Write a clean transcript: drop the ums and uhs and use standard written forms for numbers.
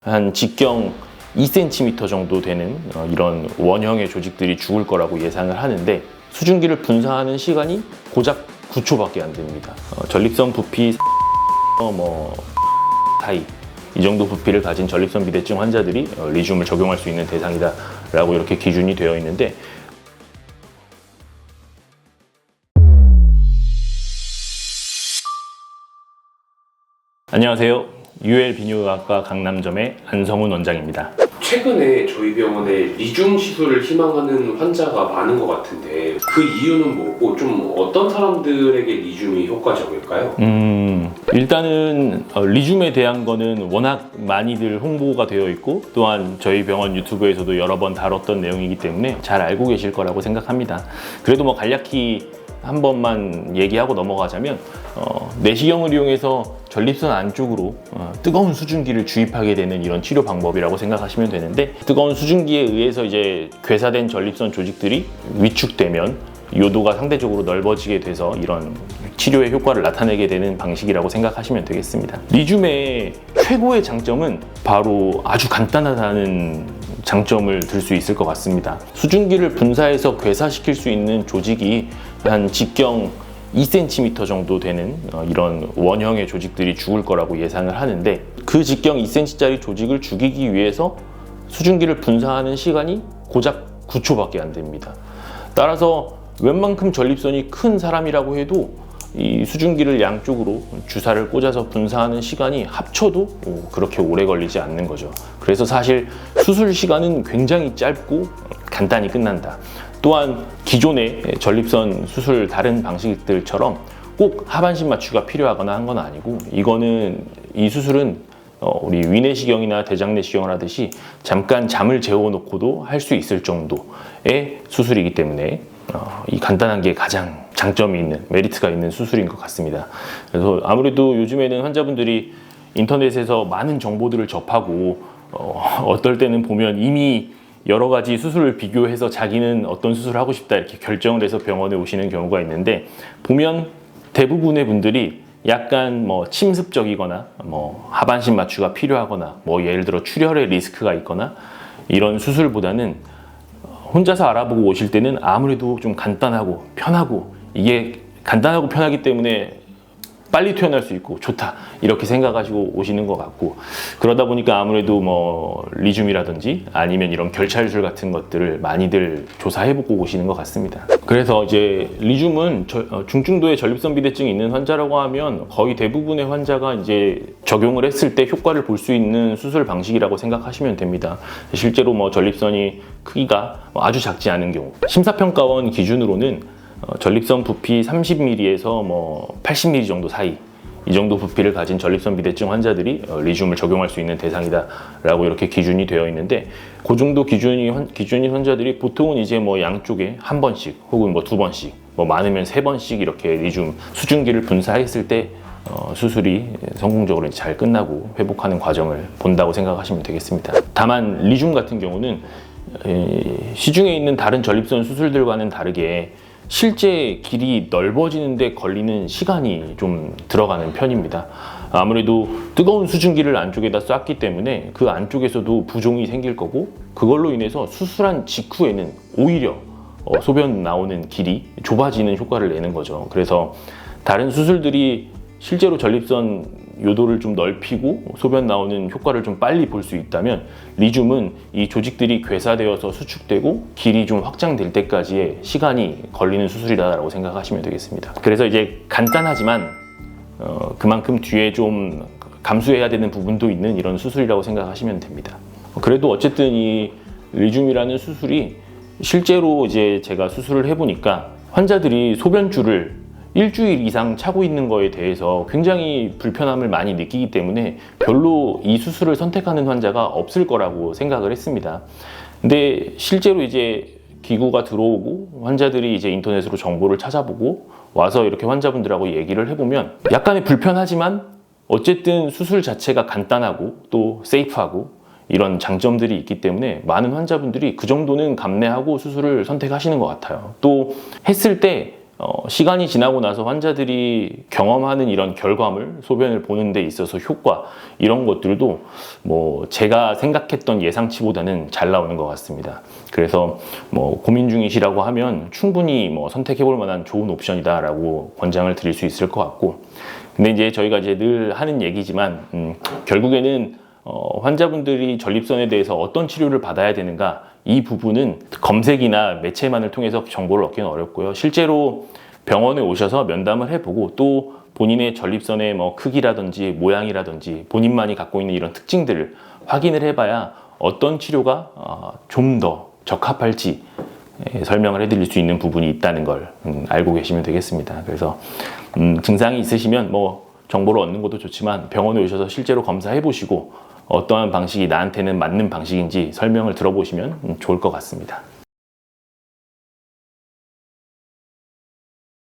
한 직경 2cm 정도 되는 이런 원형의 조직들이 죽을 거라고 예상을 하는데, 수증기를 분사하는 시간이 고작 9초밖에 안 됩니다. 전립선 부피 사이 이 정도 부피를 가진 전립선 비대증 환자들이 리튬을 적용할 수 있는 대상이다 라고 이렇게 기준이 되어 있는데, 안녕하세요. UL 비뇨기과 강남점의 안성훈 원장입니다. 최근에 저희 병원에 리중 시술을 희망하는 환자가 많은 것 같은데 그 이유는 뭐고 좀 어떤 사람들에게 리중이 효과적일까요? 일단은 리튬에 대한 거는 워낙 많이들 홍보가 되어 있고, 또한 저희 병원 유튜브에서도 여러 번 다뤘던 내용이기 때문에 잘 알고 계실 거라고 생각합니다. 그래도 간략히 한 번만 얘기하고 넘어가자면, 내시경을 이용해서 전립선 안쪽으로 뜨거운 수증기를 주입하게 되는 이런 치료 방법이라고 생각하시면 되는데, 뜨거운 수증기에 의해서 이제 괴사된 전립선 조직들이 위축되면 요도가 상대적으로 넓어지게 돼서 이런 치료의 효과를 나타내게 되는 방식이라고 생각하시면 되겠습니다. 리튬의 최고의 장점은 바로 아주 간단하다는 장점을 들 수 있을 것 같습니다. 수증기를 분사해서 괴사시킬 수 있는 조직이 한 직경 2cm 정도 되는 이런 원형의 조직들이 죽을 거라고 예상을 하는데, 그 직경 2cm짜리 조직을 죽이기 위해서 수증기를 분사하는 시간이 고작 9초밖에 안 됩니다. 따라서 웬만큼 전립선이 큰 사람이라고 해도 이 수증기를 양쪽으로 주사를 꽂아서 분사하는 시간이 합쳐도 그렇게 오래 걸리지 않는 거죠. 그래서 사실 수술 시간은 굉장히 짧고 간단히 끝난다. 또한 기존의 전립선 수술 다른 방식들처럼 꼭 하반신 마취가 필요하거나 한 건 아니고, 이 수술은 우리 위내시경이나 대장내시경을 하듯이 잠깐 잠을 재워놓고도 할 수 있을 정도의 수술이기 때문에 이 간단한 게 가장 장점이 있는, 메리트가 있는 수술인 것 같습니다. 그래서 아무래도 요즘에는 환자분들이 인터넷에서 많은 정보들을 접하고, 어떨 때는 보면 이미 여러 가지 수술을 비교해서 자기는 어떤 수술을 하고 싶다 이렇게 결정을 해서 병원에 오시는 경우가 있는데, 보면 대부분의 분들이 약간 침습적이거나 하반신 마취가 필요하거나 예를 들어 출혈의 리스크가 있거나 이런 수술보다는 혼자서 알아보고 오실 때는 아무래도 좀 간단하고 편하고, 이게 간단하고 편하기 때문에 빨리 퇴원할 수 있고 좋다 이렇게 생각하시고 오시는 것 같고, 그러다 보니까 아무래도 리튬이라든지 아니면 이런 결찰술 같은 것들을 많이들 조사해보고 오시는 것 같습니다. 그래서 이제 리튬은 중증도의 전립선 비대증이 있는 환자라고 하면 거의 대부분의 환자가 이제 적용을 했을 때 효과를 볼 수 있는 수술 방식이라고 생각하시면 됩니다. 실제로 전립선이 크기가 아주 작지 않은 경우, 심사평가원 기준으로는 전립선 부피 30mm에서 80mm 정도 사이, 이 정도 부피를 가진 전립선 비대증 환자들이 리튬을 적용할 수 있는 대상이다 라고 이렇게 기준이 되어 있는데, 그 정도 기준인 환자들이 보통은 이제 양쪽에 한 번씩 혹은 두 번씩, 많으면 세 번씩 이렇게 리튬 수증기를 분사했을 때 수술이 성공적으로 잘 끝나고 회복하는 과정을 본다고 생각하시면 되겠습니다. 다만 리튬 같은 경우는 시중에 있는 다른 전립선 수술들과는 다르게 실제 길이 넓어지는 데 걸리는 시간이 좀 들어가는 편입니다. 아무래도 뜨거운 수증기를 안쪽에다 쐈기 때문에 그 안쪽에서도 부종이 생길 거고, 그걸로 인해서 수술한 직후에는 오히려 소변 나오는 길이 좁아지는 효과를 내는 거죠. 그래서 다른 수술들이 실제로 전립선 요도를 좀 넓히고 소변 나오는 효과를 좀 빨리 볼 수 있다면, 리튬은 이 조직들이 괴사되어서 수축되고 길이 좀 확장될 때까지의 시간이 걸리는 수술이다라고 생각하시면 되겠습니다. 그래서 이제 간단하지만 그만큼 뒤에 좀 감수해야 되는 부분도 있는 이런 수술이라고 생각하시면 됩니다. 그래도 어쨌든 이 리튬이라는 수술이 실제로 이제 제가 수술을 해보니까 환자들이 소변줄을 일주일 이상 차고 있는 거에 대해서 굉장히 불편함을 많이 느끼기 때문에 별로 이 수술을 선택하는 환자가 없을 거라고 생각을 했습니다. 근데 실제로 이제 기구가 들어오고 환자들이 이제 인터넷으로 정보를 찾아보고 와서 이렇게 환자분들하고 얘기를 해보면, 약간의 불편하지만 어쨌든 수술 자체가 간단하고 또 세이프하고 이런 장점들이 있기 때문에 많은 환자분들이 그 정도는 감내하고 수술을 선택하시는 것 같아요. 또 했을 때 시간이 지나고 나서 환자들이 경험하는 이런 결과물, 소변을 보는 데 있어서 효과 이런 것들도 뭐 제가 생각했던 예상치보다는 잘 나오는 것 같습니다. 그래서 뭐 고민 중이시라고 하면 충분히 뭐 선택해 볼 만한 좋은 옵션이다라고 권장을 드릴 수 있을 것 같고, 근데 이제 저희가 이제 늘 하는 얘기지만 결국에는 환자분들이 전립선에 대해서 어떤 치료를 받아야 되는가, 이 부분은 검색이나 매체만을 통해서 정보를 얻기는 어렵고요. 실제로 병원에 오셔서 면담을 해보고 또 본인의 전립선의 뭐 크기라든지 모양이라든지 본인만이 갖고 있는 이런 특징들을 확인을 해봐야 어떤 치료가 좀 더 적합할지 설명을 해드릴 수 있는 부분이 있다는 걸 알고 계시면 되겠습니다. 그래서 증상이 있으시면 뭐 정보를 얻는 것도 좋지만 병원에 오셔서 실제로 검사해 보시고 어떠한 방식이 나한테는 맞는 방식인지 설명을 들어보시면 좋을 것 같습니다.